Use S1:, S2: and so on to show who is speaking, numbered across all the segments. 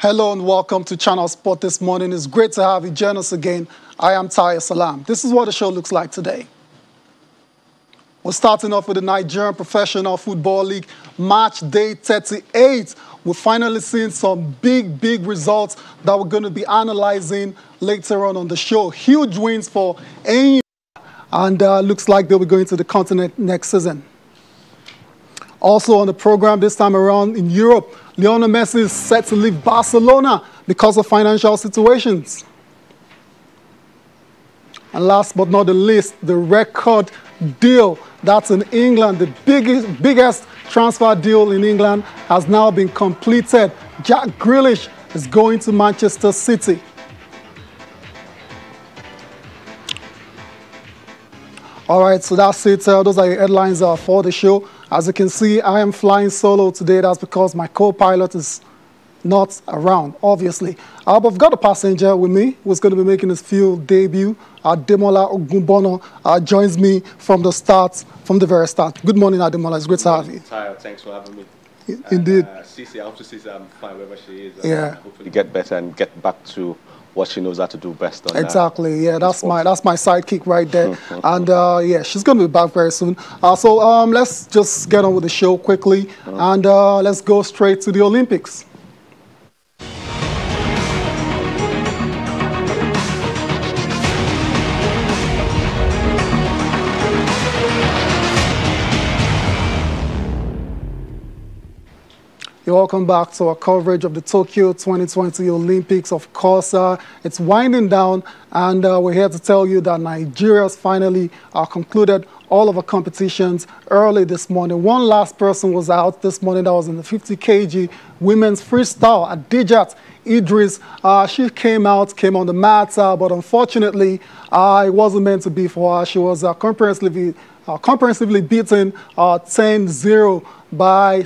S1: Hello and welcome to Channel Sport this morning. It's great to have you join us again. I am Tayo Salam. This is what the show looks like today. We're starting off with the Nigerian Professional Football League match day 38. We're finally seeing some big results that we're going to be analyzing later on the show. Huge wins for AIM, and looks like they'll be going to the continent next season. Also on the program this time around in Europe, Leonardo Messi is set to leave Barcelona because of financial situations. And last but not the least, the record deal that's in England, the biggest transfer deal in England has now been completed. Jack Grealish is going to Manchester City. All right, so that's it. Those are your headlines for the show. As you can see, I am flying solo today. That's because my co-pilot is not around, obviously. But I've got a passenger with me who's going to be making his field debut. Ademola Ogunbono joins me from the very start. Good morning, Ademola. It's great to have you.
S2: Thanks for having me.
S1: Indeed.
S2: Cece, I hope to see I'm fine wherever she is.
S1: Yeah.
S2: Hopefully get better and get back to what she knows how to do best. On,
S1: exactly. Yeah, that's my sidekick right there. And yeah, she's going to be back very soon. So let's just get on with the show quickly, and let's go straight to the Olympics. You're welcome back to our coverage of the Tokyo 2020 Olympics. Of course, it's winding down, and we're here to tell you that Nigeria's finally concluded all of our competitions early this morning. One last person was out this morning. That was in the 50 kg women's freestyle. Adijat Idris, she came on the mat, but unfortunately, it wasn't meant to be for her. She was comprehensively beaten 10-0 by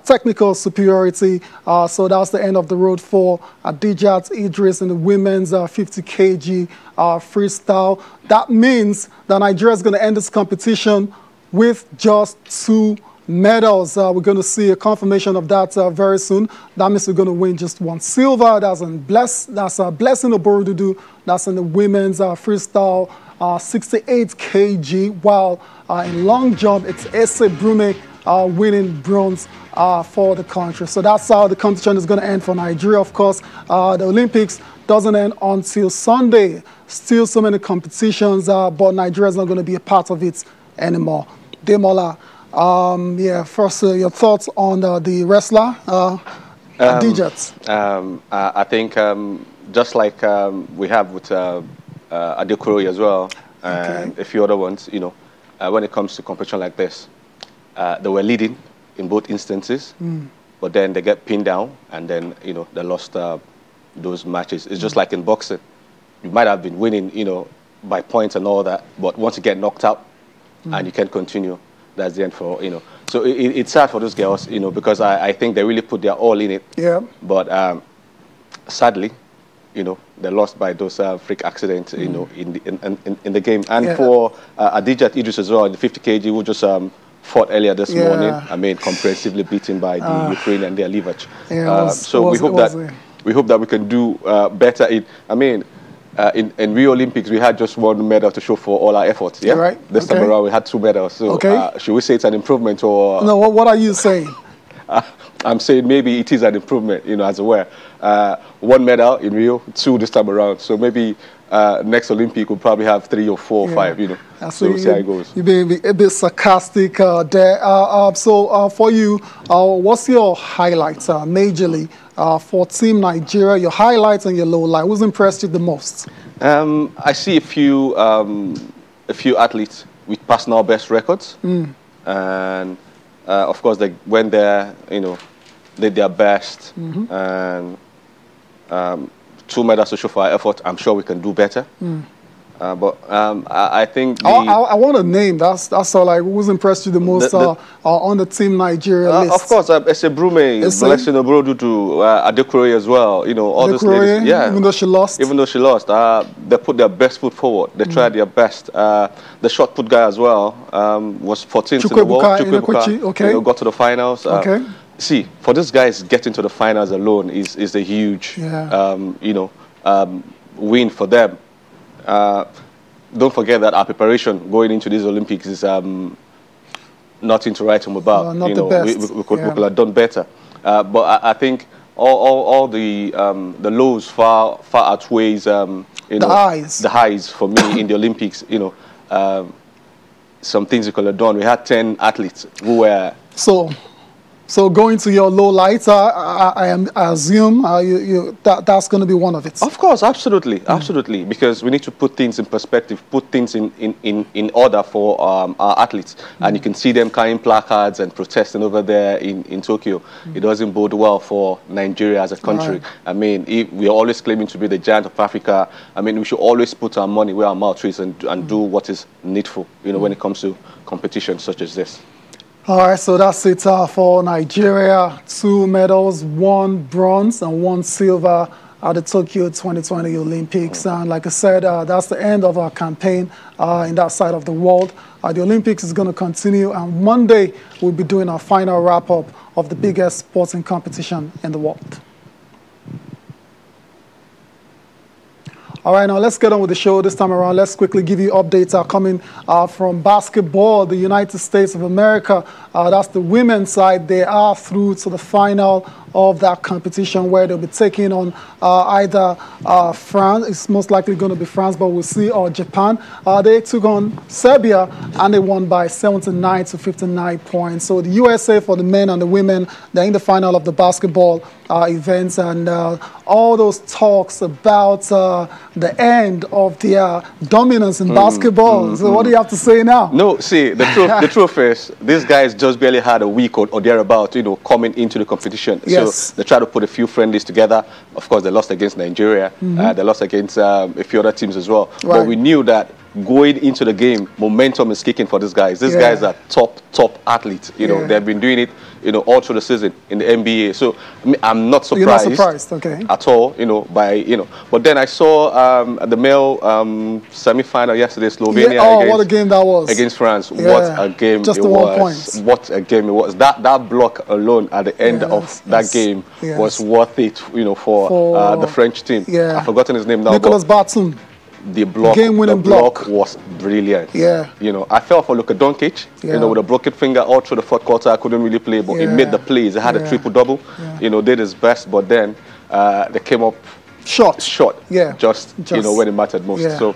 S1: technical superiority. So that's the end of the road for Adijat Idris in the women's 50 kg freestyle. That means that Nigeria is going to end this competition with just 2 medals. We're going to see a confirmation of that very soon. That means we're going to win just 1 silver. That's a Blessing Oborududu. That's in the women's freestyle 68 kg, while in long jump, it's Ese Brume winning bronze for the country. So that's how the competition is going to end for Nigeria. Of course, the Olympics doesn't end until Sunday. Still so many competitions, but Nigeria is not going to be a part of it anymore. Demola, yeah, first your thoughts on the wrestler, Adijat.
S2: I think just like we have with Adekuro as well, and a few other ones, you know, when it comes to competition like this, they were leading in both instances, but then they get pinned down, and then, you know, they lost those matches. It's just like in boxing. You might have been winning, you know, by points and all that, but once you get knocked out and you can't continue, that's the end for, you know. So it's sad for those girls, you know, because I think they really put their all in it. Yeah. But sadly, you know, they lost by those freak accidents, you know, in the game. And for Adijat Idris as well, in the 50 kg, who just fought earlier this morning. I mean, comprehensively beaten by the Ukrainian, their Livac. So we hope that we can do better. I mean, in Rio Olympics, we had just 1 medal to show for all our efforts. Yeah, right. This time around, we had 2 medals. So should we say it's an improvement, or
S1: no? What are you saying?
S2: I'm saying maybe it is an improvement, you know, as it were. 1 medal in Rio, 2 this time around. So maybe next Olympic we'll probably have 3 or 4 or 5, you know. So we'll see how it goes.
S1: You're being a bit sarcastic there. So for you, what's your highlights majorly for Team Nigeria? Your highlights and your low light. Who's impressed you the most?
S2: I see a few athletes with personal best records, and of course they went there, you know, did their best, and 2 medals to show for our effort. I'm sure we can do better. But I think
S1: I want a name. That's all. Like, who's impressed you the most on the Team Nigeria list?
S2: Of course, Ese Brume, Blessing Oborududu, Adekuro as well. You know, all those ladies. Yeah,
S1: even though she lost.
S2: They put their best foot forward. They tried their best. The shot put guy as well was 14th in the world.
S1: Okay.
S2: You know, got to the finals. see, for these guys, getting to the finals alone is a huge, win for them. Don't forget that our preparation going into these Olympics is nothing to write home about.
S1: Not the best.
S2: We could have done better. But I think all the lows far outweighs the highs for me in the Olympics. Some things we could have done. We had 10 athletes who were
S1: So going to your low lights, I assume that's going to be one of it.
S2: Of course, absolutely, absolutely, because we need to put things in perspective, put things in order for our athletes. And you can see them carrying placards and protesting over there in Tokyo. It doesn't bode well for Nigeria as a country. Right. I mean, we are always claiming to be the giant of Africa. I mean, we should always put our money where our mouth is and do what is needful, when it comes to competition such as this.
S1: All right, so that's it for Nigeria. 2 medals, 1 bronze and 1 silver at the Tokyo 2020 Olympics. And like I said, that's the end of our campaign in that side of the world. The Olympics is going to continue, and Monday we'll be doing our final wrap-up of the biggest sporting competition in the world. All right, now let's get on with the show this time around. Let's quickly give you updates coming from basketball. The United States of America, that's the women's side. They are through to the final of that competition where they'll be taking on either France. It's most likely going to be France, but we'll see, or Japan. They took on Serbia, and they won by 79 to 59 points. So the USA for the men and the women, they're in the final of the basketball events, and all those talks about the end of their dominance in basketball. So what do you have to say now?
S2: No, see, the truth is, these guys just barely had a week or thereabout, coming into the competition.
S1: Yes.
S2: So they tried to put a few friendlies together. Of course, they lost against Nigeria. They lost against a few other teams as well. Right. But we knew that going into the game, momentum is kicking for these guys. These guys are top athletes. They've been doing it, all through the season in the NBA. So I'm not surprised.
S1: You're not surprised, okay.
S2: At all, But then I saw the male semi-final yesterday, Slovenia.
S1: What a game that was
S2: against France. What a game
S1: Just
S2: it
S1: the
S2: was.
S1: 1 point.
S2: What a game it was. That block alone at the end of that game was worth it, for the French team. I've forgotten his name now.
S1: Nicolas Batum.
S2: The game-winning block was brilliant. I fell for Luka Doncic, with a broken finger all through the 4th quarter. I couldn't really play, but he made the plays. He had a triple-double, did his best, but then they came up short. Just when it mattered most. So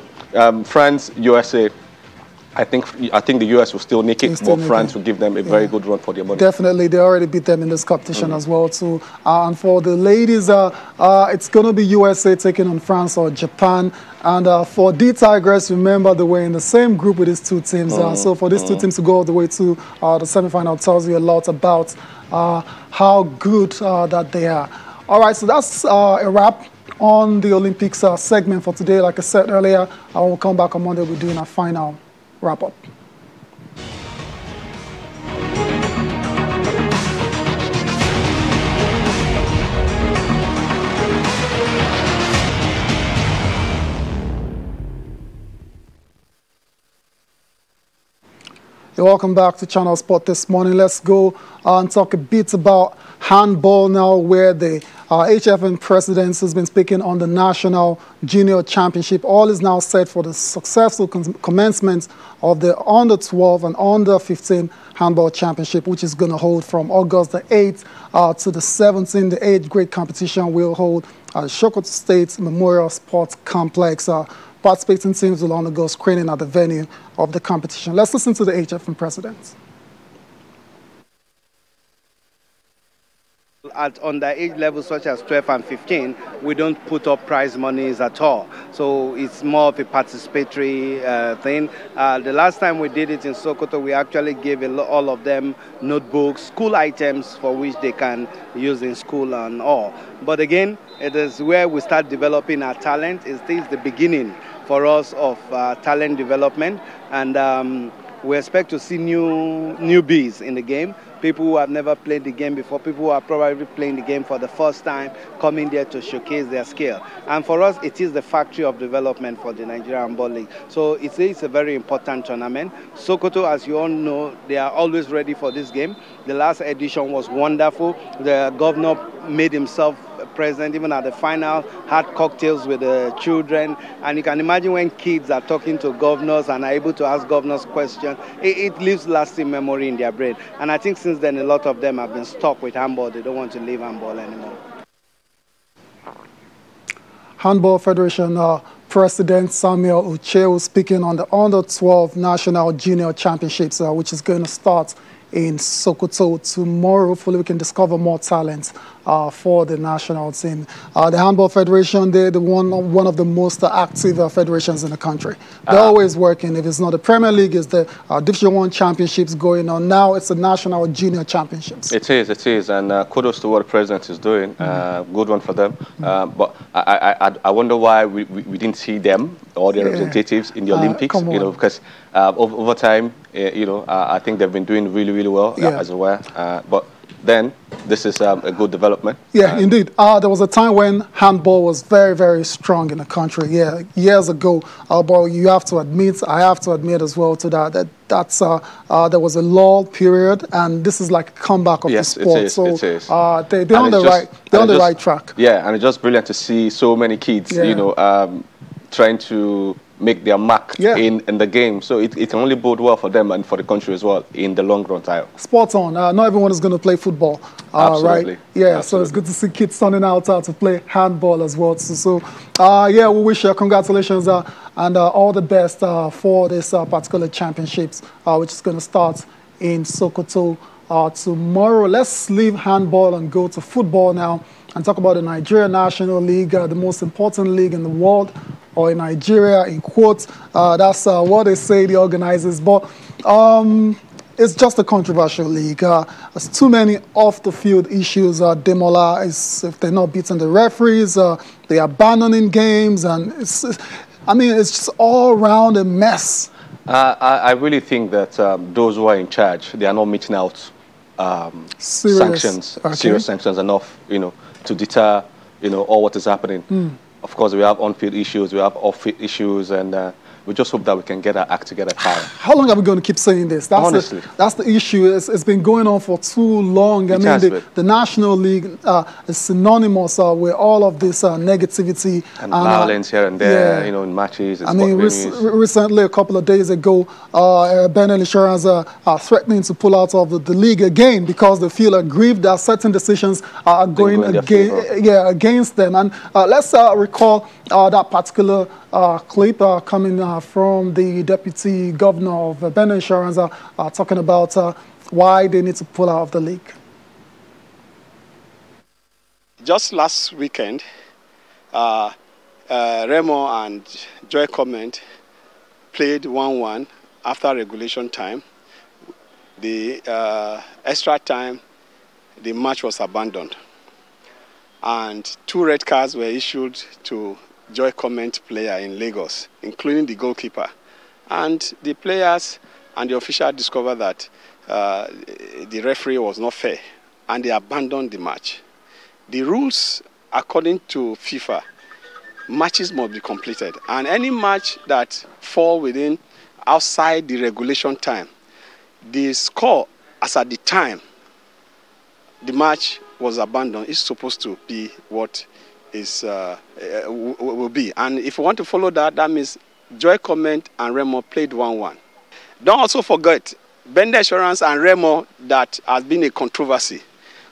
S2: France, USA, I think the US will still nick it, but France will give them a very good run for their money.
S1: Definitely, they already beat them in this competition as well too. And for the ladies, it's going to be USA taking on France or Japan. And for the Tigers, remember they were in the same group with these 2 teams. So for these 2 teams to go all the way to the semi-final tells you a lot about how good that they are. All right, so that's a wrap on the Olympics segment for today. Like I said earlier, I will come back on Monday. We're doing our final wrap-up. Welcome back to Channel Sport this morning. Let's go and talk a bit about handball now, where the HFN president has been speaking on the National Junior Championship. All is now set for the successful commencement of the Under-12 and Under-15 Handball Championship, which is going to hold from August the 8th to the 17th. The 8th grade competition will hold at Sokoto State Memorial Sports Complex. Participating teams will undergo screening at the venue of the competition. Let's listen to the HFN president.
S3: At underage levels such as 12 and 15, we don't put up prize monies at all. So it's more of a participatory thing. The last time we did it in Sokoto, we actually gave all of them notebooks, school items for which they can use in school and all. But again, it is where we start developing our talent. It is the beginning for us of talent development. And We expect to see newbies in the game, people who have never played the game before, people who are probably playing the game for the first time, coming there to showcase their skill. And for us, it is the factory of development for the Nigerian Handball League. So it's a very important tournament. Sokoto, as you all know, they are always ready for this game. The last edition was wonderful. The governor made himself present even at the final, had cocktails with the children, and you can imagine when kids are talking to governors and are able to ask governors questions, it leaves lasting memory in their brain. And I think since then a lot of them have been stuck with handball. They don't want to leave handball anymore.
S1: Handball Federation President Samuel Uche speaking on the Under-12 National Junior Championships, which is going to start in Sokoto tomorrow. Hopefully we can discover more talent for the national team. The Handball Federation, they're one of the most active federations in the country. They're always working. If it's not the Premier League, it's the Division 1 championships going on. Now it's the National Junior Championships. It
S2: is. And kudos to what the President is doing. Good one for them. But I wonder why we didn't see them or their representatives in the Olympics. You know, because over time, you know, I think they've been doing really well as well. But then this is a good development. Yeah,
S1: indeed. There was a time when handball was very strong in the country. Yeah, years ago. But you have to admit, I have to admit as well to that there was a lull period, and this is like a comeback of the sport. They're on the right track.
S2: Yeah, and it's just brilliant to see so many kids, you know, trying to make their mark in the game. So it can only bode well for them and for the country as well in the long run.
S1: Spot on. Not everyone is going to play football,
S2: Absolutely.
S1: right? Yeah, Absolutely. So it's good to see kids turning out to play handball as well. So yeah, we wish congratulations and all the best for this particular championships, which is going to start in Sokoto tomorrow. Let's leave handball and go to football now and talk about the Nigerian National League, the most important league in the world, or in Nigeria, in quotes. That's what they say, the organizers. But it's just a controversial league. There's too many off-the-field issues. Demola if they're not beating the referees, they're abandoning games, and it's just all around a mess.
S2: I really think that those who are in charge, they are not meeting out sanctions, serious sanctions enough, you know, to deter, you know, all what is happening. Of course, we have on-field issues, we have off-field issues, and we just hope that we can get our act together.
S1: How long are we going to keep saying this?
S2: Honestly.
S1: That's the issue. It's been going on for too long. I mean, the National League is synonymous with all of this negativity.
S2: And violence here and there, you know, in matches.
S1: I mean, recently, a couple of days ago, Ben Insurance are threatening to pull out of the league again because they feel aggrieved that certain decisions are going against them. And let's recall that particular clip coming from the Deputy Governor of Ben Insurance talking about why they need to pull out of the league.
S4: Just last weekend, Remo and Joy Comment played 1-1 after regulation time. The extra time, the match was abandoned. And 2 red cards were issued to Joy Comment player in Lagos, including the goalkeeper. And the players and the official discovered that the referee was not fair, and they abandoned the match. The rules, according to FIFA, matches must be completed, and any match that fall within outside the regulation time, the score as at the time the match was abandoned is supposed to be what is will be. And if you want to follow that, that means Joy Comment and Remo played 1-1. Don't also forget Bender Assurance and Remo, that has been a controversy.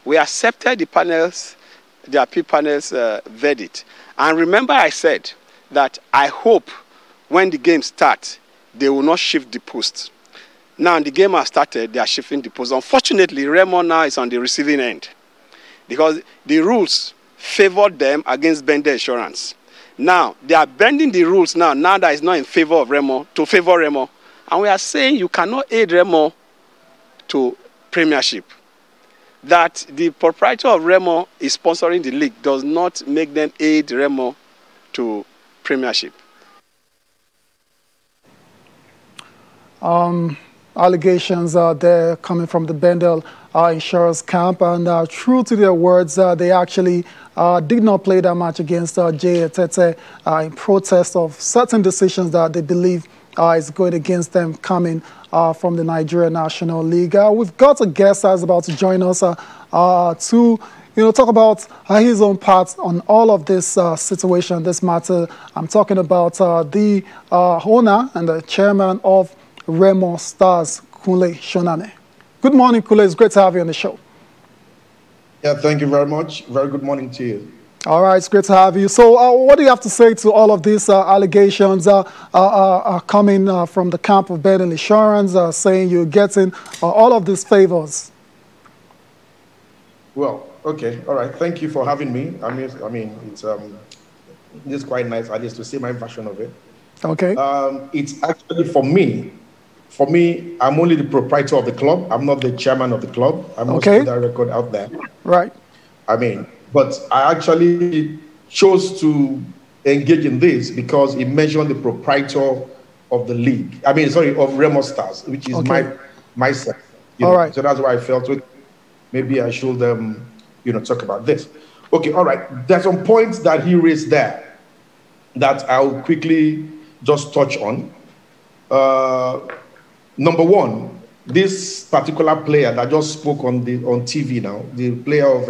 S4: We accepted the appeal panel's verdict. And remember I said that I hope when the game starts, they will not shift the post. Now the game has started, they are shifting the post. Unfortunately, Remo now is on the receiving end because the rules favored them against Bender Assurance. Now, they are bending the rules now that it's not in favor of Remo, to favor Remo. And we are saying you cannot aid Remo to Premiership. That the proprietor of Remo is sponsoring the league does not make them aid Remo to Premiership.
S1: allegations there coming from the Bendel insurance camp, and true to their words, they actually did not play that match against Jay Etete in protest of certain decisions that they believe is going against them coming from the Nigerian National League. We've got a guest that's about to join us to talk about his own part on all of this situation, this matter. I'm talking about the owner and the chairman of Remo Stars, Kunle Shoname. Good morning, Kunle. It's great to have you on the show.
S5: Yeah, thank you very much. Very good morning to you.
S1: All right, it's great to have you. So what do you have to say to all of these allegations coming from the camp of Bendel Insurance, saying you're getting all of these favors?
S5: Well, okay, all right. Thank you for having me. I mean, it's quite nice, at least, to see my version of it.
S1: Okay.
S5: It's actually for me. For me, I'm only the proprietor of the club. I'm not the chairman of the club. I must put that record out there.
S1: Right.
S5: I mean, but I actually chose to engage in this because it mentioned the proprietor of the league. I mean, sorry, of Remo Stars, which is myself.
S1: All right.
S5: So that's why I felt maybe I should, talk about this. Okay, all right. There's some points that he raised there that I'll quickly just touch on. Number one, this particular player that just spoke on TV now, the player of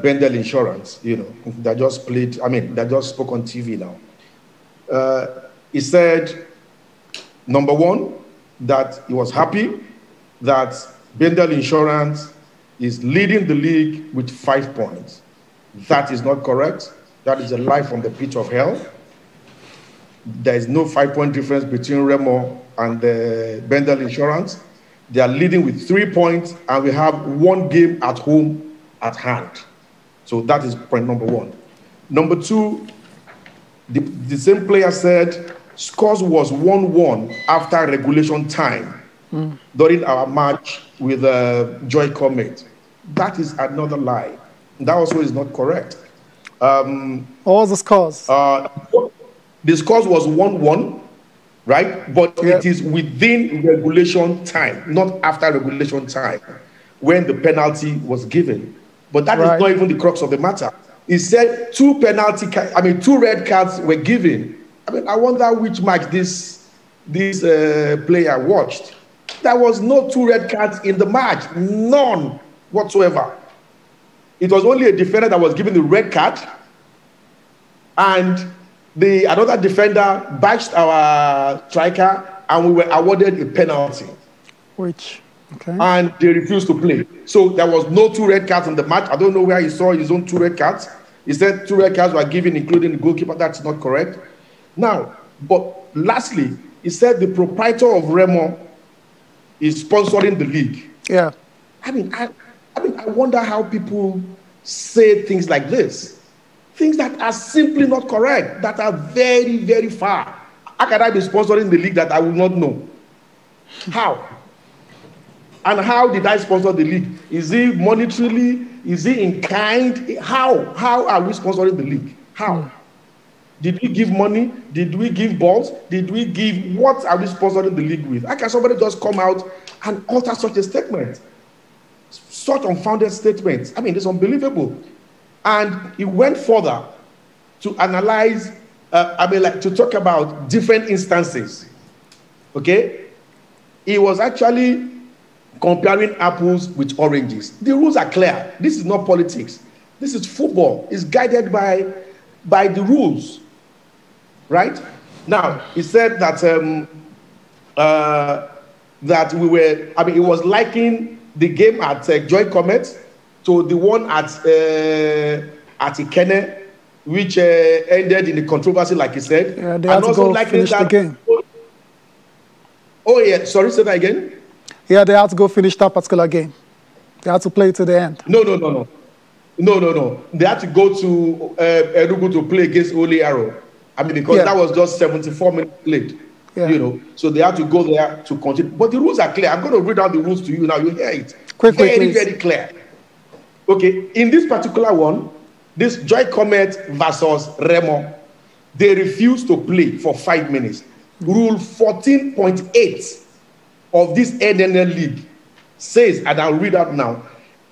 S5: Bendel Insurance, that just spoke on TV now. He said, number one, that he was happy that Bendel Insurance is leading the league with 5 points. That is not correct. That is a lie from the pit of hell. There is no 5-point difference between Remo and Bendel Insurance. They are leading with 3 points, and we have one game at home at hand. So that is point number one. Number two, the same player said scores was 1-1 after regulation time during our match with Joy Comet. That is another lie. That also is not correct.
S1: What was the scores?
S5: The scores was 1-1, right? But it is within regulation time, not after regulation time, when the penalty was given. But that is not even the crux of the matter. He said 2 red cards were given. I mean, I wonder which match this player watched. There was no 2 red cards in the match, none whatsoever. It was only a defender that was given the red card, and another defender bashed our striker, and we were awarded a penalty. And they refused to play. So there was no 2 red cards in the match. I don't know where he saw his own 2 red cards. He said 2 red cards were given, including the goalkeeper. That's not correct. Now, but lastly, he said the proprietor of Remo is sponsoring the league.
S1: Yeah.
S5: I mean, I wonder how people say things like this. Things that are simply not correct, that are very, very far. How can I be sponsoring the league that I will not know? How? And how did I sponsor the league? Is it monetarily? Is it in kind? How? How are we sponsoring the league? How? Did we give money? Did we give balls? Did we give, what are we sponsoring the league with? How can somebody just come out and alter such a statement? Such unfounded statements. I mean, it's unbelievable. And he went further to analyze, to talk about different instances. Okay? He was actually comparing apples with oranges. The rules are clear. This is not politics. This is football. It's guided by the rules. Right? Now, he said that that we were, it was liking the game at Joy Comet to the one at Ikene, which ended in a controversy, like he said.
S1: Yeah, they had to go finish the game.
S5: Oh, yeah. Sorry, say that again?
S1: Yeah, they had to go finish that particular game. They had to play to the end.
S5: No. They had to go to Enugu to play against Ole Arrow. Because that was just 74 minutes played. Yeah. So they had to go there to continue. But the rules are clear. I'm going to read out the rules to you now. You hear it. Very, very clear. Okay, in this particular one, this Joy Comet versus Remo, they refused to play for 5 minutes. Rule 14.8 of this NNL League says, and I'll read out now,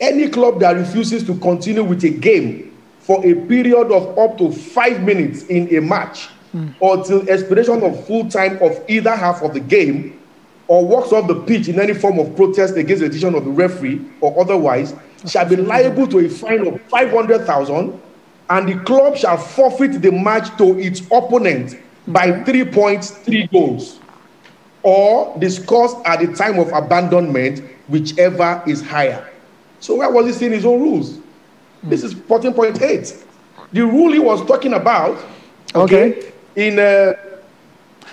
S5: any club that refuses to continue with a game for a period of up to 5 minutes in a match or till expiration of full time of either half of the game, or walks off the pitch in any form of protest against the decision of the referee or otherwise, shall be liable to a fine of 500,000, and the club shall forfeit the match to its opponent by 3 points, 3 goals, or the scores at the time of abandonment, whichever is higher. So where was he seeing his own rules? This is 14.8. The rule he was talking about, okay. In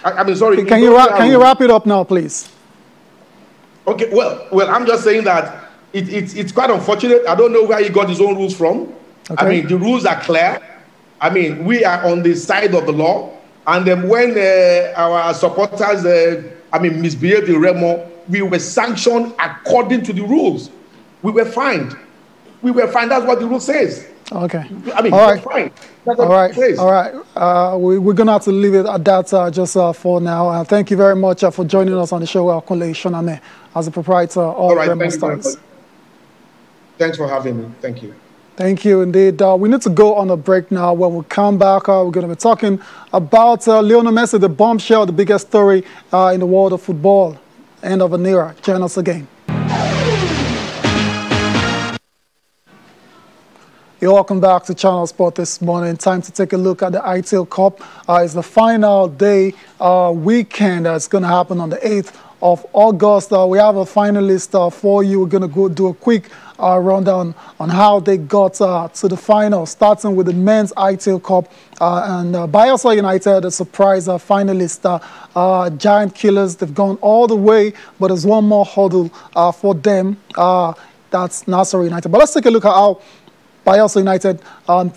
S5: I mean, sorry.
S1: Can you wrap it up now, please?
S5: Okay. Well, I'm just saying that it's quite unfortunate. I don't know where he got his own rules from. Okay. I mean, the rules are clear. I mean, we are on the side of the law. And then when our supporters, misbehaved in Remo, we were sanctioned according to the rules. We were fined. We were fined. That's what the rule says.
S1: Okay.
S5: I mean,
S1: all right.
S5: Fine.
S1: All right. All right. We're going to have to leave it at that just for now. Thank you very much for joining us on the show, Kunle Shoname, as the proprietor of Remo Stars.
S5: Thanks for having me. Thank you.
S1: Thank you indeed. We need to go on a break now. When we come back, we're going to be talking about Leonardo Messi, the bombshell, the biggest story in the world of football. End of an era. Join us again. You're welcome back to Channel Sport this morning. Time to take a look at the Itil Cup. It's the final day weekend that's going to happen on the 8th of August. We have a finalist for you. We're going to go do a quick rundown on how they got to the final, starting with the men's Itil Cup. And Bayelsa United, a surprise finalist, Giant Killers. They've gone all the way, but there's one more hurdle for them. That's Nasarawa United. But let's take a look at how Bayelsa United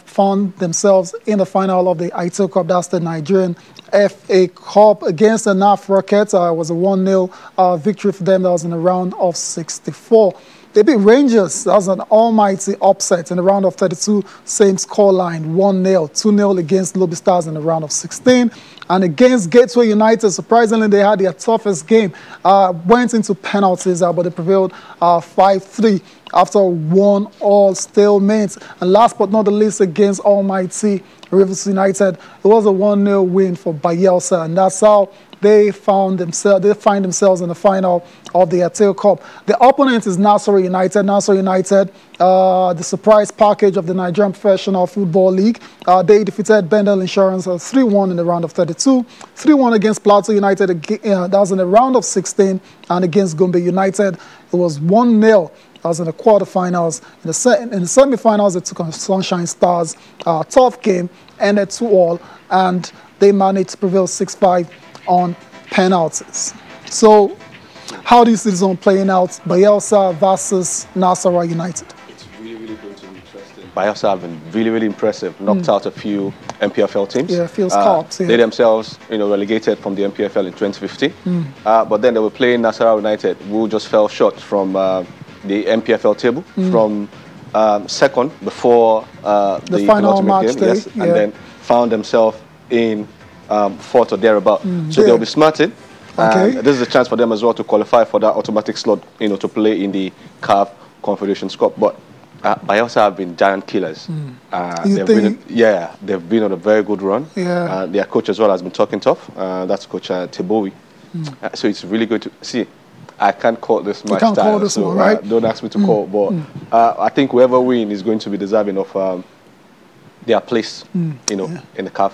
S1: found themselves in the final of the Itil Cup. That's the Nigerian FA Cup against the NAF Rockets. It was a 1-0 victory for them. That was in the round of 64. They beat Rangers. That was an almighty upset in the round of 32. Same scoreline, 1-0, 2-0 against Lobby Stars in the round of 16. And against Gateway United, surprisingly, they had their toughest game. Went into penalties, but they prevailed 5-3 after 1-all stalemate. And last but not the least, against almighty Rivers United, it was a 1-0 win for Bayelsa, and that's how they find themselves in the final of the Itil Cup. The opponent is Nasarawa United. Nasarawa United, the surprise package of the Nigerian Professional Football League. They defeated Bendel Insurance 3-1 in the round of 32. 3-1 against Plateau United. That was in the round of 16. And against Gombe United, it was 1-0. That was in the quarterfinals. In the semifinals, they took on Sunshine Stars. Tough game, ended 2-all. And they managed to prevail 6-5 on penalties. So, how do you see this one playing out? Bayelsa versus Nasarawa United.
S2: It's really going to be interesting. Bayelsa have been really impressive. Knocked out a few MPFL teams.
S1: Yeah, a few Scarps. Yeah.
S2: They themselves, relegated from the MPFL in 2015. But then they were playing Nasarawa United, who just fell short from the MPFL table, from second before the
S1: final match day.
S2: Yes, and then found themselves in fourth or thereabout. So they'll be smarting. Okay. This is a chance for them as well to qualify for that automatic slot, to play in the CAF Confederations Cup. But Bayelsa have been giant killers. They've been on a very good run. Yeah. Their coach as well has been talking tough. That's Coach Tebowi. So it's really good to see. I can't call this match.
S1: You can't call this one, right?
S2: Don't ask me to call. But I think whoever wins is going to be deserving of their place, in the CAF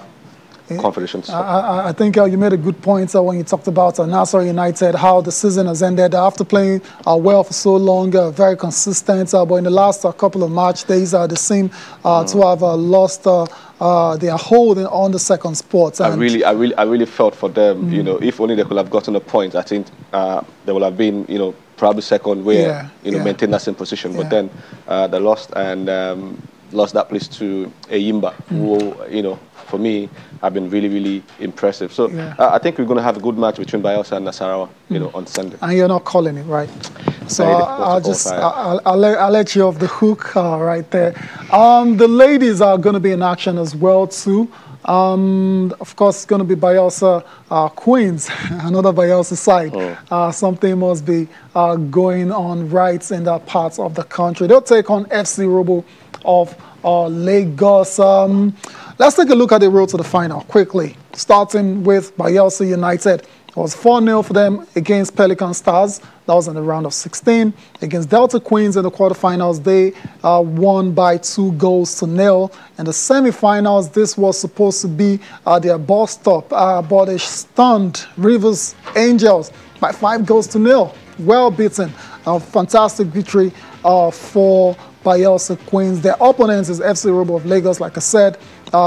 S2: Confederations.
S1: I think you made a good point when you talked about Nasarawa United, how the season has ended after playing well for so long, very consistent. But in the last couple of match days, they seem to have lost their hold on the second spot.
S2: I really felt for them. If only they could have gotten a point, I think they would have been, probably second, where maintain that same position. But then they lost and lost that place to Eyimba, who, for me, have been really impressive. So I think we're going to have a good match between Bayelsa and Nasarawa, on Sunday.
S1: And you're not calling it, right? So I'll let you off the hook right there. The ladies are going to be in action as well too. Of course, it's going to be Bayelsa Queens, another Bayelsa side. Something must be going on right in that part of the country. They'll take on FC Robo of Lagos. Let's take a look at the road to the final quickly, starting with Bayelsa United. It was 4-0 for them against Pelican Stars. That was in the round of 16. Against Delta Queens in the quarterfinals, they won by 2-0. In the semifinals, this was supposed to be their bus stop, but they stunned Rivers Angels by 5-0. Well beaten. A fantastic victory for Bayelsa Queens. Their opponents is FC Robo of Lagos, like I said.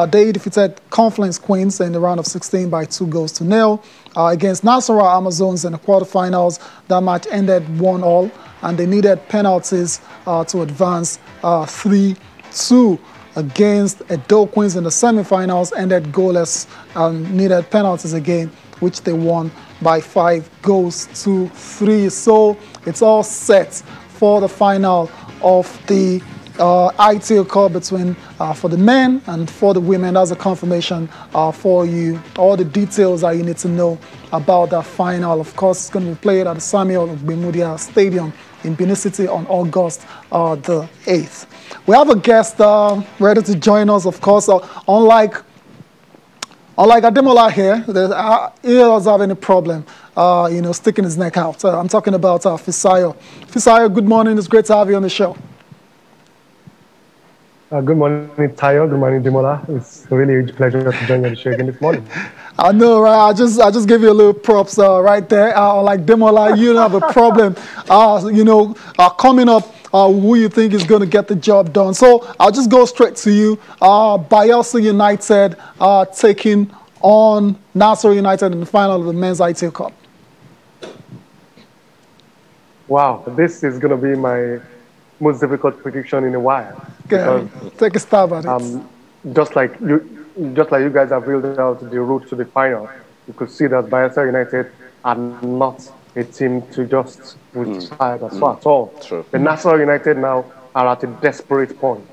S1: They defeated Confluence Queens in the round of 16 by 2-0. Against Nasarawa Amazons in the quarterfinals, that match ended 1-1, and they needed penalties to advance 3-2. Against Edo Queens in the semifinals, ended goalless and needed penalties again, which they won by 5-3. So it's all set for the final of the Itil Cup between for the men and for the women. That's a confirmation for you. All the details that you need to know about that final. Of course, it's going to be played at the Samuel Ogbemudia Stadium in Benin City on August the 8th. We have a guest ready to join us, of course. Unlike Ademola here, he doesn't have any problem, sticking his neck out. I'm talking about Fisayo. Fisayo, good morning. It's great to have you on the show.
S6: Good morning, Tayo. Good morning, Demola. It's really a huge pleasure to join you on the show again this morning.
S1: I know, right? I just gave you a little props right there. Like Demola, you don't have a problem. Coming up, who you think is going to get the job done? So I'll just go straight to you. Bayelsa United taking on Nassau United in the final of the men's Itil Cup.
S6: Wow, this is going to be my most difficult prediction in a while.
S1: Okay, take a stab at it.
S6: Just like you guys have reeled out the route to the final, you could see that Bayelsa United are not a team to just retire at all.
S2: True.
S6: The Nassau United now are at a desperate point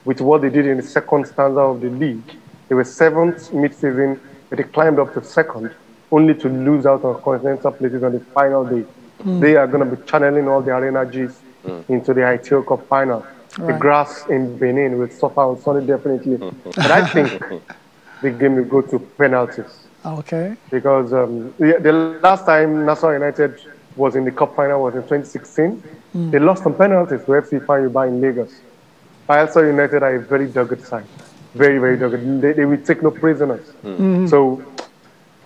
S6: with what they did in the second stanza of the league. They were 7th mid-season, but they climbed up to 2nd, only to lose out on continental places on the final day. They are going to be channeling all their energies into the Itil Cup final.
S1: Right.
S6: The grass in Benin will suffer on Sunday, definitely. But I think the game will go to penalties.
S1: Okay.
S6: Because the last time Nassau United was in the cup final was in 2016. They lost on penalties to FC Ifeanyi in Lagos. Bayelsa United are a very dogged side. Very, very dogged. They will take no prisoners. So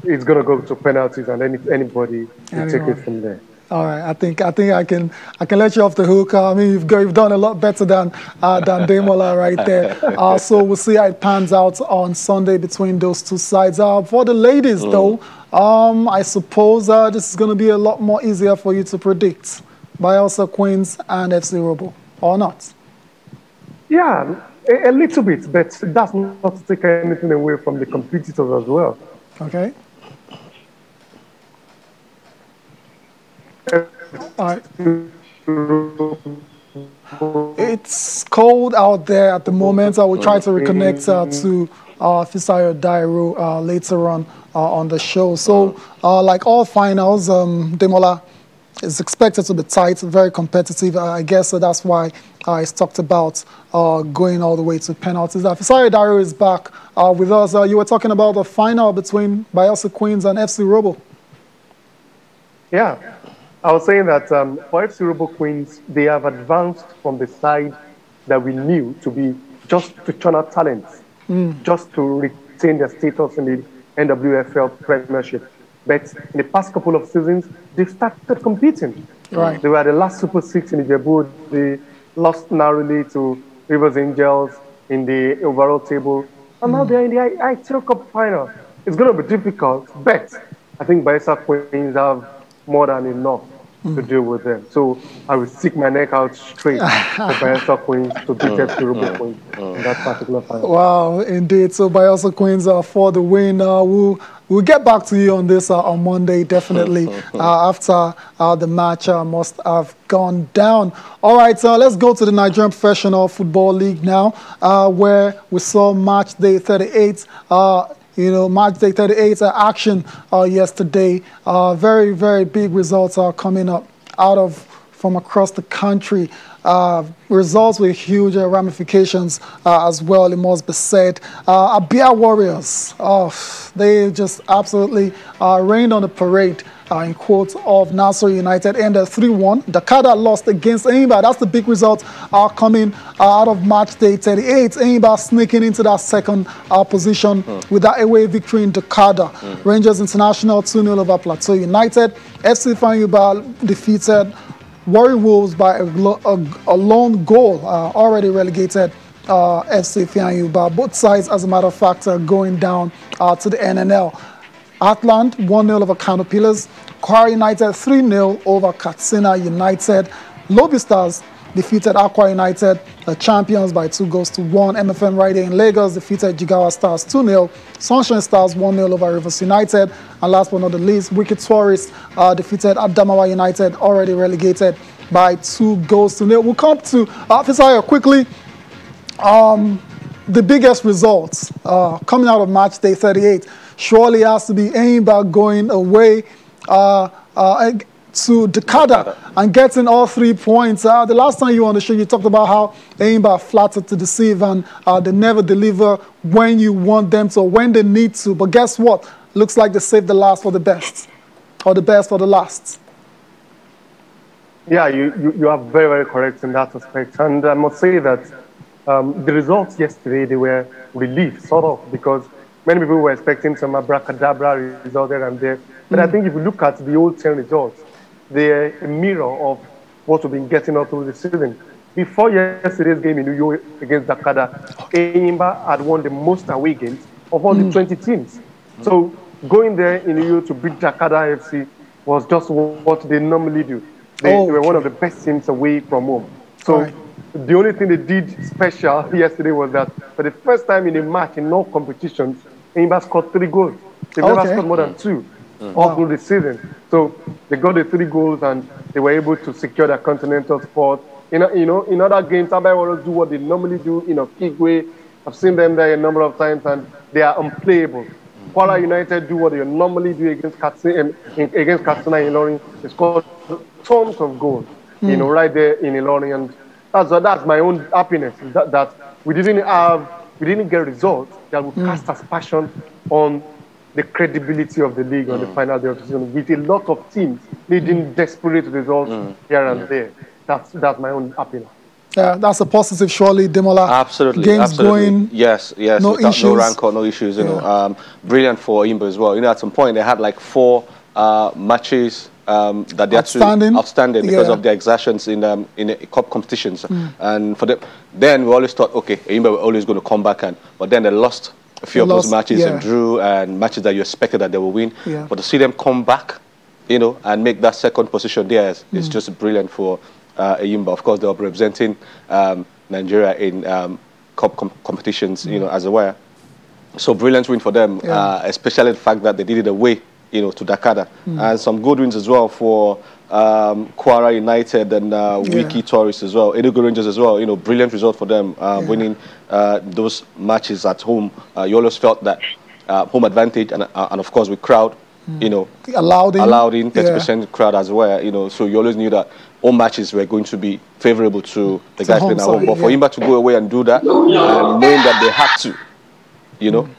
S6: it's going to go to penalties, and then anybody will take it from there.
S1: All right, I think I can let you off the hook. I mean, you've done a lot better than Demola right there. So we'll see how it pans out on Sunday between those two sides. For the ladies, though, I suppose this is going to be a lot more easier for you to predict. Bayelsa Queens and FC Robo, or not?
S6: Yeah, a little bit, but that's not to take anything away from the competitors as well.
S1: Okay. It's cold out there at the moment. I will try to reconnect to Fisayo Dairo later on the show. So, like all finals, Demola is expected to be tight, very competitive. I guess that's why it's talked about going all the way to penalties. Fisayo Dairo is back with us. You were talking about the final between Bayelsa Queens and FC Robo.
S6: Yeah. I was saying that for FC Robo Queens, they have advanced from the side that we knew to be just to churn out talents, just to retain their status in the NWFL Premiership. But in the past couple of seasons, they've started competing.
S1: Right.
S6: They were the last Super Six in the Ijebu. They lost narrowly to Rivers Angels in the overall table. And now they're in the Itil Cup final. It's going to be difficult, but I think Bayelsa Queens have more than enough to deal with them. So I will stick my neck out straight for Bayelsa Queens to beat FC Robo Queens in that particular final.
S1: Wow, indeed. So Bayelsa Queens for the win. We'll get back to you on this on Monday, definitely, after the match must have gone down. All right, so let's go to the Nigerian Professional Football League now, where we saw match day 38. Match day 38 action yesterday. Very, very big results are coming up from across the country. Results with huge ramifications as well, it must be said. Abia Warriors, they just absolutely rained on the parade, in quotes, of Nassau United, ended 3-1. Dakada lost against Enyimba. That's the big result coming out of match day 38. Enyimba sneaking into that second position with that away victory in Dakada. Rangers International 2-0 over Plateau United. FC Fanyuba defeated Warri Wolves by a lone goal, already relegated FC Fanyuba. Both sides, as a matter of fact, are going down to the NNL. Atland 1-0 over Kano Pillars. Kwara United 3-0 over Katsina United. Lobby Stars defeated Aqua United, the champions, by 2-1. MFM Rider in Lagos defeated Jigawa Stars 2-0. Sunshine Stars 1-0 over Rivers United. And last but not the least, Wicked Tourists defeated Adamawa United, already relegated, by 2-0. We'll come to Fisayo quickly. The biggest results coming out of match day 38 surely has to be Enyimba going away to Dakada and getting all 3 points. The last time you were on the show, you talked about how Enyimba flattered to deceive and they never deliver when you want them to or when they need to. But guess what? Looks like they saved the last for the best, or the best for the last.
S6: Yeah, you are very, very correct in that aspect. And I must say that the results yesterday, they were relief, sort of, because many people were expecting some abracadabra result there and there. But I think if you look at the old 10 results, they're a mirror of what we've been getting all through the season. Before yesterday's game in New York against Dakada, Enyimba had won the most away games of all the 20 teams. So going there in New York to beat Dakada FC was just what they normally do. They were one of the best teams away from home. So the only thing they did special yesterday was that for the first time in a match in all competitions, Enyimba scored 3 goals. They've never scored more than 2 all through the season. So they got the 3 goals and they were able to secure their continental spot. In other games, Abia Warriors do what they normally do in a big way. I've seen them there a number of times and they are unplayable. Kwara United do what they normally do against Katsina in Ilorin. They scored tons of goals, right there in Ilorin, and that's my own happiness. That we didn't get results that would cast aspersion on the credibility of the league on the final day of the season. With a lot of teams needing desperate results here and there, that's my own happiness.
S1: Yeah, that's a positive, surely, Demola.
S2: Absolutely,
S1: games going.
S2: Yes,
S1: no issues.
S2: No rancor, no issues. Brilliant for Enyimba as well. At some point they had like 4 matches that they outstanding because of their exertions in cup competitions, and for them, then we always thought, okay, Enyimba were always going to come back, but then they lost a few of those matches and drew, and matches that you expected that they will win. But to see them come back, and make that second position there is just brilliant for Enyimba. Of course, they are representing Nigeria in cup competitions, as aware. So brilliant win for them, especially the fact that they did it away, to Dakada. And some good wins as well for Kwara United and Wiki Tourists as well. Enugu Rangers as well. Brilliant result for them, winning those matches at home. You always felt that home advantage, and of course with crowd, allowed in 30% crowd as well. So you always knew that home matches were going to be favorable to the guys playing at home. But for Enyimba to go away and do that, and knowing that they had to,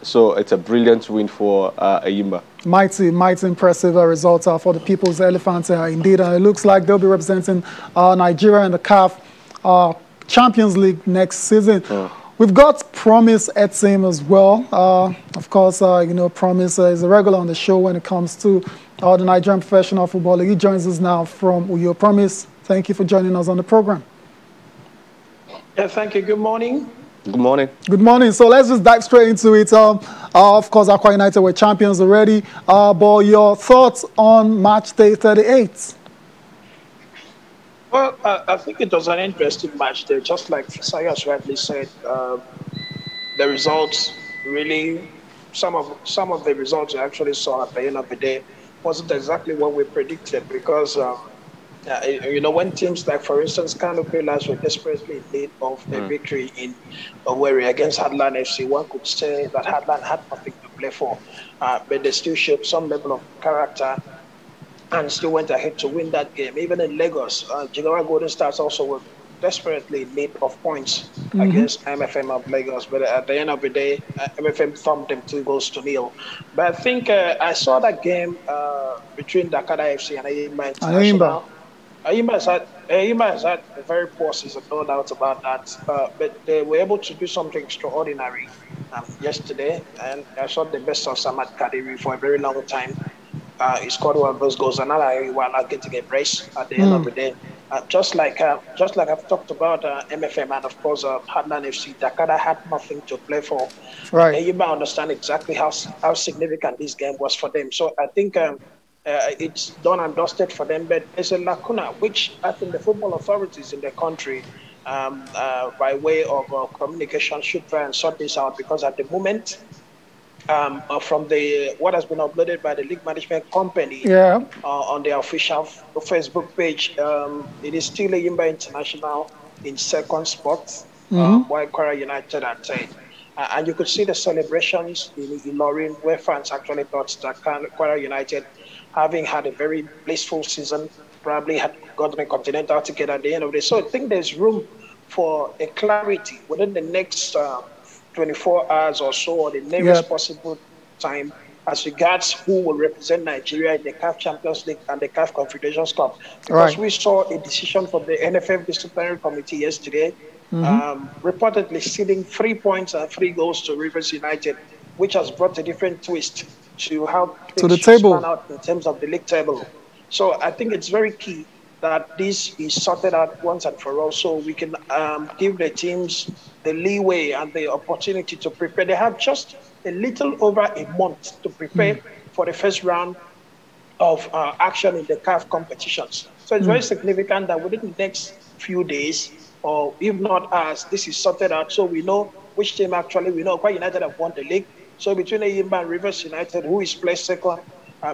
S2: so it's a brilliant win for Enyimba.
S1: Mighty impressive results for the People's Elephants indeed. And it looks like they'll be representing Nigeria in the CAF Champions League next season. We've got Promise Etim as well. Of course, Promise is a regular on the show when it comes to the Nigerian Professional Football League. He joins us now from Uyo. Promise, thank you for joining us on the program.
S7: Yeah, thank you. Good morning.
S2: Good morning.
S1: Good morning. So let's just dive straight into it. Of course, Aqua United were champions already. But your thoughts on match day 38?
S7: Well, I think it was an interesting match there. Just like Sayas rightly said, the results really, some of the results we actually saw at the end of the day wasn't exactly what we predicted because when teams like, for instance, Kano Pillars were desperately in need of a victory in Owerri against Hadland FC, one could say that Hadland had nothing to play for, but they still showed some level of character and still went ahead to win that game. Even in Lagos, Jigawa Golden Stars also were desperately in need of points against MFM of Lagos. But at the end of the day, MFM thumped them 2 goals to nil. But I think I saw that game between Dakar FC and Ayimba
S1: Aimba.
S7: International. Ayimba has had a very poor season, no doubt about that. But they were able to do something extraordinary yesterday. And I saw the best of Samad Kadiri for a very long time. He scored one of those goals, and now while not getting a brace at the end of the day. Just like I've talked about MFM and of course Hadland FC, Dakar had nothing to play for,
S1: Right.
S7: and you might understand exactly how significant this game was for them. So I think it's done and dusted for them, but there's a lacuna which I think the football authorities in the country, by way of communication, should try and sort this out because at the moment from the what has been uploaded by the league management company
S1: Yeah.
S7: on their official Facebook page. It is still a Yimba International in second spot, while Kwara United are third. And you could see the celebrations in Ilorin, where fans actually thought that Kwara United, having had a very blissful season, probably had gotten a continental ticket at the end of the day. So I think there's room for a clarity within the next 24 hours or so, or the nearest possible time, as regards who will represent Nigeria in the CAF Champions League and the CAF Confederations Cup. Because we saw a decision from the NFF Disciplinary Committee yesterday, reportedly ceding 3 points and 3 goals to Rivers United, which has brought a different twist to how things should span out in terms of the league table. So I think it's very key that this is sorted out once and for all, so we can give the teams the leeway and the opportunity to prepare. They have just a little over a month to prepare for the first round of action in the CAF competitions. So it's very significant that within the next few days, or if not as this is sorted out, so we know which team actually, we know Kwara United have won the league. So between Ayimba and Rivers United, who is placed second?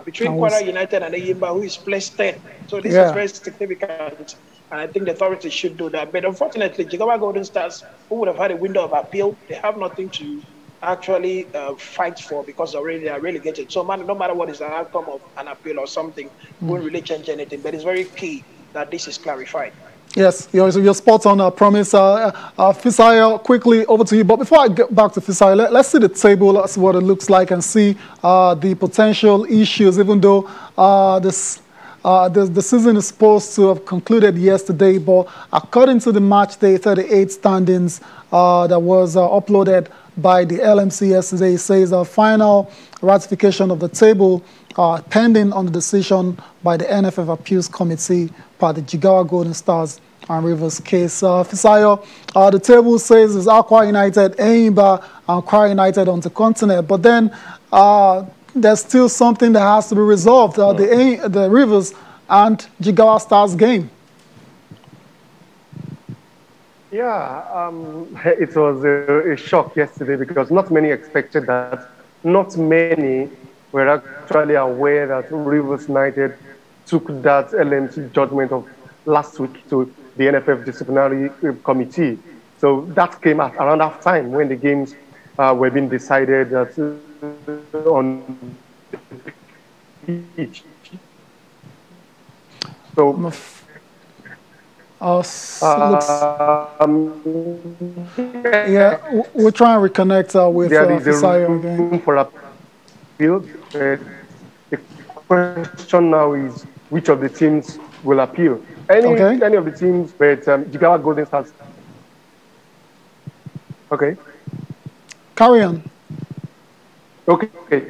S7: Between Kwara United and Ayimba, who is placed third? So this is very significant, and I think the authorities should do that. But unfortunately, Jigawa Golden Stars, who would have had a window of appeal, they have nothing to actually fight for because they are relegated. So no matter what is the outcome of an appeal or something, won't really change anything. But it's very key that this is clarified.
S1: Yes, you're spot on, promise. Fisayo, quickly over to you. But before I get back to Fisayo, let's see the table, that's what it looks like, and see the potential issues, even though the season is supposed to have concluded yesterday. But according to the match day 38 standings that was uploaded by the LMC yesterday, it says final ratification of the table pending on the decision by the NFF Appeals Committee by the Jigawa Golden Stars and Rivers case. Fisayo, the table says it's Aqua United, Ayimba, and Kwara United on the continent. But then there's still something that has to be resolved, the Rivers and Jigawa Stars game.
S6: Yeah, it was a shock yesterday because not many expected that. Not many were actually aware that Rivers United took that LMC judgment of last week to the NFF Disciplinary Committee. So that came at around half time when the games were being decided on the pitch. So
S1: yeah, we're trying to reconnect with Fisayo again.
S6: For appeal. The question now is which of the teams will appeal. Any of the teams, but Jigawa Golden Stars. Okay.
S1: Carry on.
S6: Okay.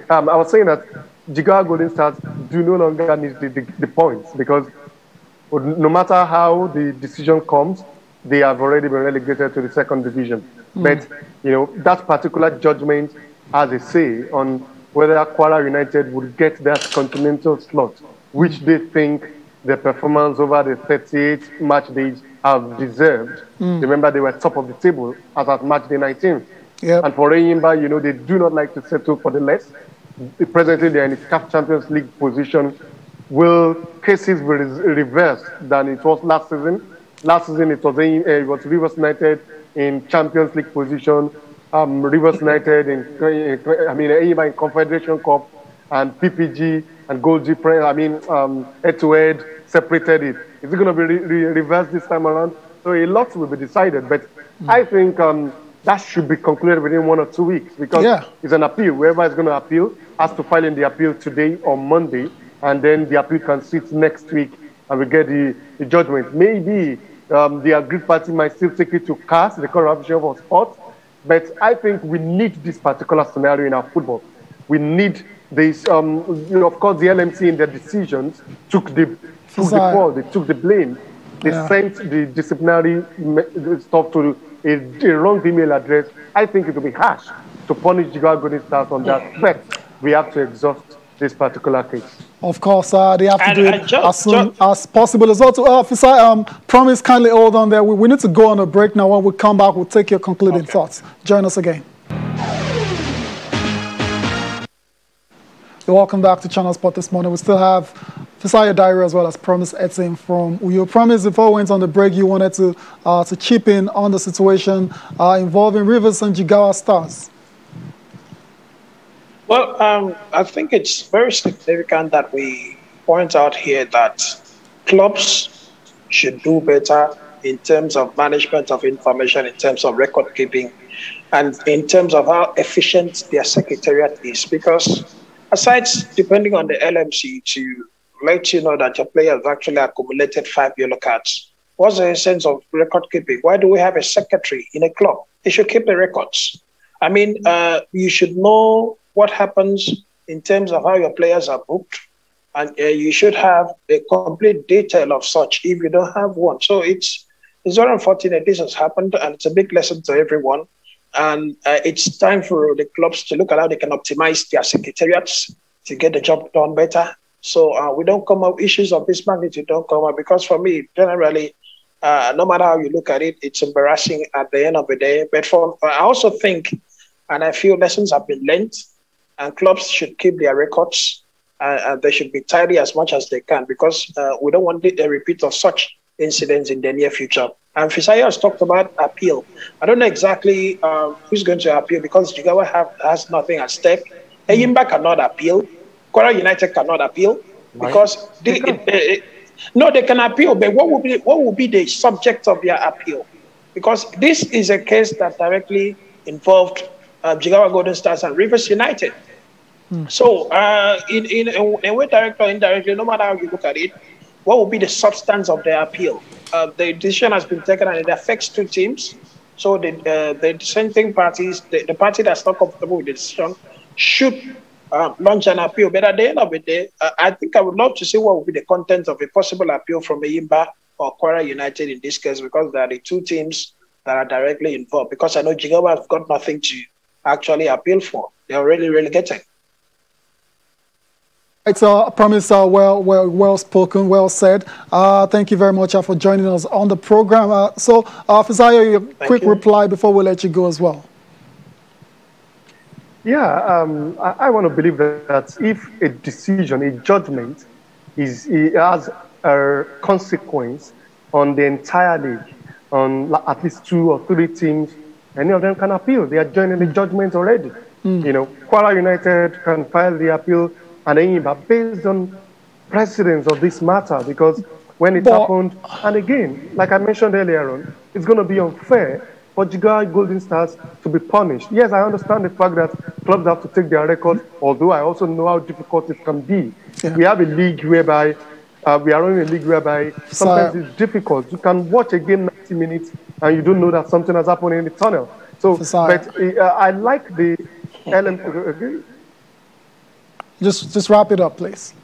S6: I was saying that Jigawa Golden Stars do no longer need the points because no matter how the decision comes, they have already been relegated to the second division. But that particular judgment has a say on whether Kwara United would get that continental slot, which they think their performance over the 38 match days have deserved. Remember, they were top of the table as at match day 19.
S1: Yep.
S6: And for Enyimba, you know, they do not like to settle for the less. Presently, they're in the CAF Champions League position. Will cases be reversed than it was last season? Last season, it was Rivers United in Champions League position, Rivers United Enyimba in Confederation Cup, and PPG and Gold G, head-to-head separated it. Is it going to be reversed this time around? So a lot will be decided, but I think that should be concluded within 1 or 2 weeks because it's an appeal. Whoever is going to appeal has to file in the appeal today or Monday, and then the appeal can sit next week and we get the judgment. Maybe the aggrieved party might still take it to CAS, the Court of Arbitration for Sport, but I think we need this particular scenario in our football. We need this, of course, the LMC in their decisions took the fault, they took the blame. They sent the disciplinary stuff to a wrong email address. I think it will be harsh to punish Jigawa Golden Stars on that, but we have to exhaust this particular case.
S1: Of course, they have to do it as soon as possible as well. Officer, promise kindly hold on there. We need to go on a break now. When we come back, we'll take your concluding thoughts. Join us again. Welcome back to Channel Sport this morning. We still have Fisaya Diary as well as Promise Etim from Uyo. Promise, before we went on the break, you wanted to chip in on the situation involving Rivers and Jigawa Stars.
S7: Well, I think it's very significant that we point out here that clubs should do better in terms of management of information, in terms of record keeping, and in terms of how efficient their secretariat is. Because aside depending on the LMC to let you know that your player has actually accumulated 5 yellow cards, what's the essence of record keeping? Why do we have a secretary in a club? They should keep the records. I mean, you should know what happens in terms of how your players are booked, and you should have a complete detail of such if you don't have one. So it's very unfortunate this has happened, and it's a big lesson to everyone. And it's time for the clubs to look at how they can optimize their secretariats to get the job done better. So we don't come up, issues of this magnitude don't come up, because for me, generally, no matter how you look at it, it's embarrassing at the end of the day. But I also think, and I feel lessons have been learned, and clubs should keep their records, and they should be tidy as much as they can, because we don't want a repeat of such incidents in the near future. And Fisaya has talked about appeal. I don't know exactly who's going to appeal, because Jigawa has nothing at stake. Enyimba cannot appeal. Kwara United cannot appeal, because they can appeal, but what will be the subject of their appeal? Because this is a case that directly involved Jigawa Golden Stars and Rivers United. So in a way, directly or indirectly, no matter how you look at it, what will be the substance of their appeal? The decision has been taken and it affects 2 teams. So the dissenting parties, the party that's not comfortable with the decision, should launch an appeal. But at the end of the day, I think I would love to see what will be the content of a possible appeal from Enyimba or Kwara United in this case, because they are the 2 teams that are directly involved. Because I know Jigawa have got nothing to actually appeal for. They're already relegated.
S1: It's a promise, well spoken, well said. Thank you very much for joining us on the program. Fisaya, a quick reply before we let you go as well.
S6: Yeah, I want to believe that if a decision, a judgment, it has a consequence on the entire league, on at least 2 or 3 teams, any of them can appeal. They are joining the judgment already. You know, Kwara United can file the appeal, and Enyimba based on precedence of this matter, because when it happened, and again, like I mentioned earlier on, it's going to be unfair for Jigawa Golden Stars to be punished. Yes, I understand the fact that clubs have to take their records, although I also know how difficult it can be. Yeah. We have a league whereby, we are running a league whereby sometimes it's difficult. You can watch a game 90 minutes and you don't know that something has happened in the tunnel. So, but I like the element.
S1: Just wrap it up, please.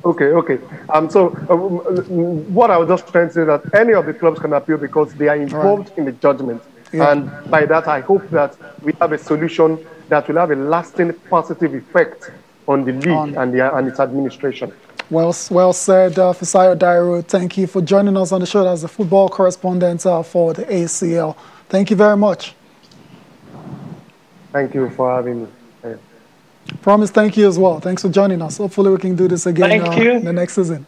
S6: Okay. So what I was just trying to say is that any of the clubs can appeal because they are involved in the judgment. Yeah. And by that, I hope that we have a solution that will have a lasting positive effect on the league and its administration.
S1: Well said, Fisayo Dairo. Thank you for joining us on the show as the football correspondent for the ACL. Thank you very much.
S6: Thank you for having me. Yeah.
S1: Promise, thank you as well. Thanks for joining us. Hopefully we can do this again in the next season.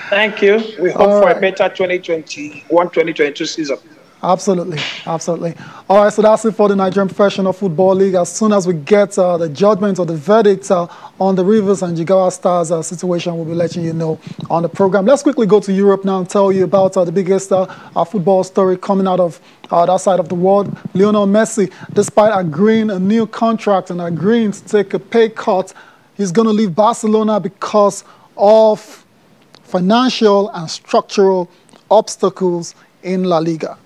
S7: Thank you. We hope for a better 2021-2022 season.
S1: Absolutely, absolutely. All right, so that's it for the Nigerian Professional Football League. As soon as we get the judgment or the verdict on the Rivers and Jigawa Stars situation, we'll be letting you know on the program. Let's quickly go to Europe now and tell you about the biggest football story coming out of that side of the world. Leonardo Messi, despite agreeing a new contract and agreeing to take a pay cut, he's going to leave Barcelona because of financial and structural obstacles in La Liga.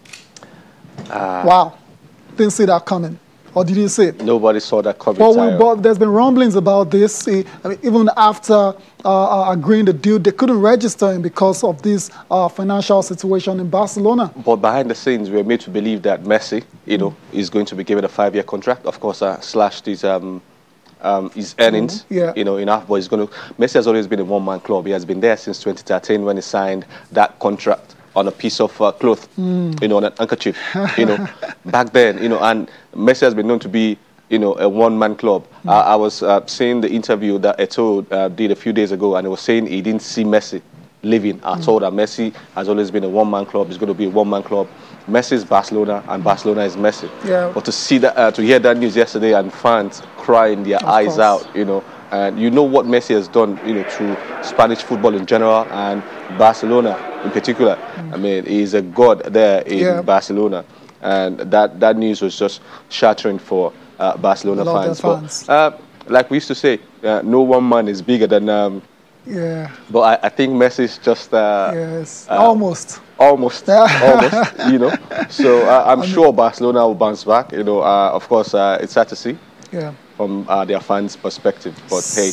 S1: Wow. Didn't see that coming. Or did you see it?
S2: Nobody saw that coming.
S1: Well, there's been rumblings about this. I mean, even after agreeing the deal, they couldn't register him because of this financial situation in Barcelona.
S2: But behind the scenes, we are made to believe that Messi, is going to be given a 5-year contract. Of course, slashed his earnings, enough. But Messi has always been a one-man club. He has been there since 2013 when he signed that contract on a piece of cloth, on an handkerchief, back then, and Messi has been known to be, a one-man club. I was seeing the interview that Itil did a few days ago, and he was saying he didn't see Messi leaving at all, that Messi has always been a one-man club. He's going to be a one-man club. Messi is Barcelona, and Barcelona is Messi. Yeah. But to see that, to hear that news yesterday, and fans crying their eyes out, and you know what Messi has done, to Spanish football in general and Barcelona in particular. I mean, he's a god there in Barcelona, and that news was just shattering for Barcelona fans. But like we used to say, no one man is bigger than. But I think Messi's just.
S1: Almost.
S2: Almost. So I'm sure Barcelona will bounce back. Of course, it's sad to see. From their fans' perspective, but hey,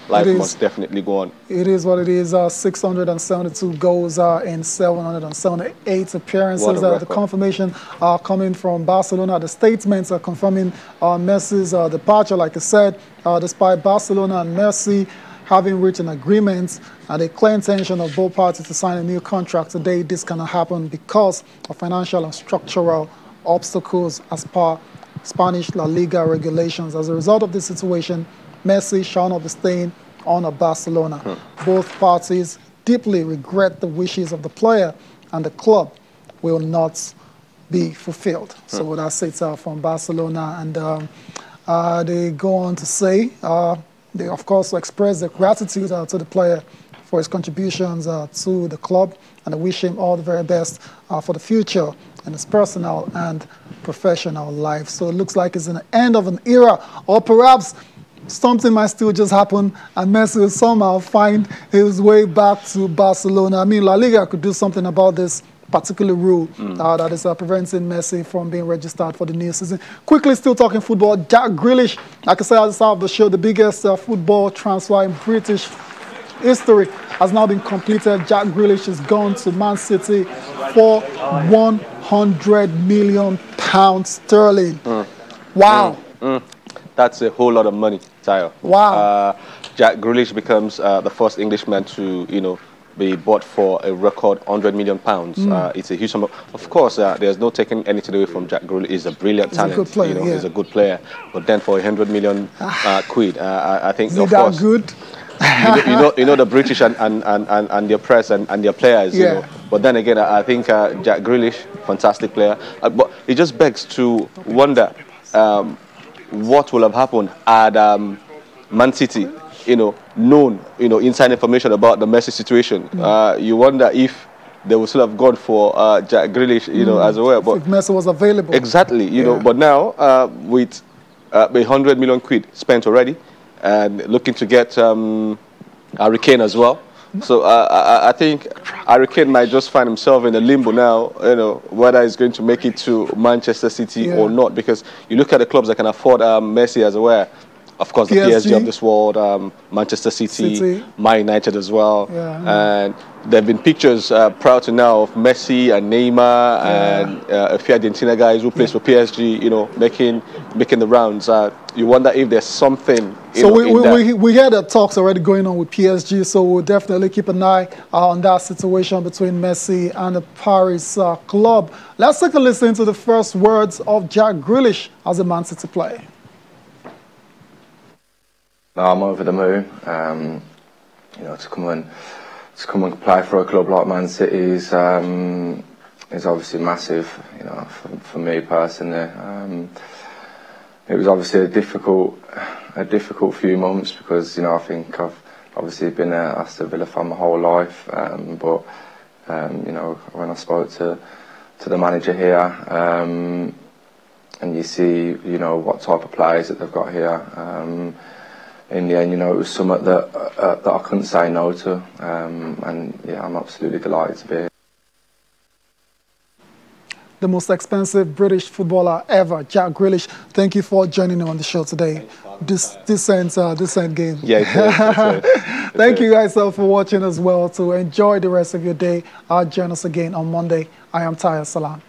S2: life must definitely go on.
S1: It is what it is. 672 goals in 778 appearances. The confirmation coming from Barcelona. The statements are confirming Messi's departure. Like I said, despite Barcelona and Messi having reached an agreement and a clear intention of both parties to sign a new contract today, this cannot happen because of financial and structural obstacles as per Spanish La Liga regulations. As a result of this situation, Messi shall not be staying on at Barcelona. Both parties deeply regret the wishes of the player, and the club will not be fulfilled. So that's it from Barcelona. And they go on to say, they of course express their gratitude to the player for his contributions to the club, and they wish him all the very best for the future in his personal and professional life. So it looks like it's an end of an era, or perhaps something might still just happen and Messi will somehow find his way back to Barcelona. I mean, La Liga could do something about this particular rule that is preventing Messi from being registered for the new season. Quickly, still talking football, Jack Grealish, like I said at the start of the show, the biggest football transfer in British history has now been completed. Jack Grealish is gone to Man City for £100 million sterling. Wow.
S2: That's a whole lot of money, Tayo.
S1: Wow.
S2: Jack Grealish becomes the first Englishman to, be bought for a record £100 million. It's a huge sum. Of course, there's no taking anything away from Jack Grealish. He's a brilliant talent.
S1: A good player,
S2: He's a good player. But then for £100 million quid, I think,
S1: of course, good?
S2: you know the British and their press and their players. But then again, I think Jack Grealish, fantastic player. But it just begs to wonder what will have happened had Man City, known, inside information about the Messi situation. You wonder if they would still have gone for Jack Grealish, as well. But
S1: if Messi was available.
S2: Exactly, But now, with £100 million quid spent already, and looking to get Harry Kane as well. So I think Harry Kane might just find himself in a limbo now, whether he's going to make it to Manchester City or not. Because you look at the clubs that can afford Messi as well. of course, the PSG of this world, Manchester City, Man United as well. And there have been pictures prior to now of Messi and Neymar and a few Argentina guys who plays for PSG, you know, making the rounds. You wonder if there's something.
S1: So we hear that talks already going on with PSG, so we'll definitely keep an eye on that situation between Messi and the Paris club. Let's take a listen to the first words of Jack Grealish as a Man City player.
S8: No, I'm over the moon. You know, to come and play for a club like Man City is obviously massive. You know, for me personally, it was obviously a difficult few months because, you know, I think I've obviously been a Aston Villa fan my whole life. But you know, when I spoke to the manager here, and you see, you know, what type of players that they've got here. In the end, you know, it was something that I couldn't say no to, and yeah, I'm absolutely delighted to be here.
S1: The most expensive British footballer ever, Jack Grealish. Thank you for joining me on the show today. Decent game.
S2: Yeah, it's
S1: Thank you guys for watching as well. To enjoy the rest of your day. Join us again on Monday. I am Taya Salam.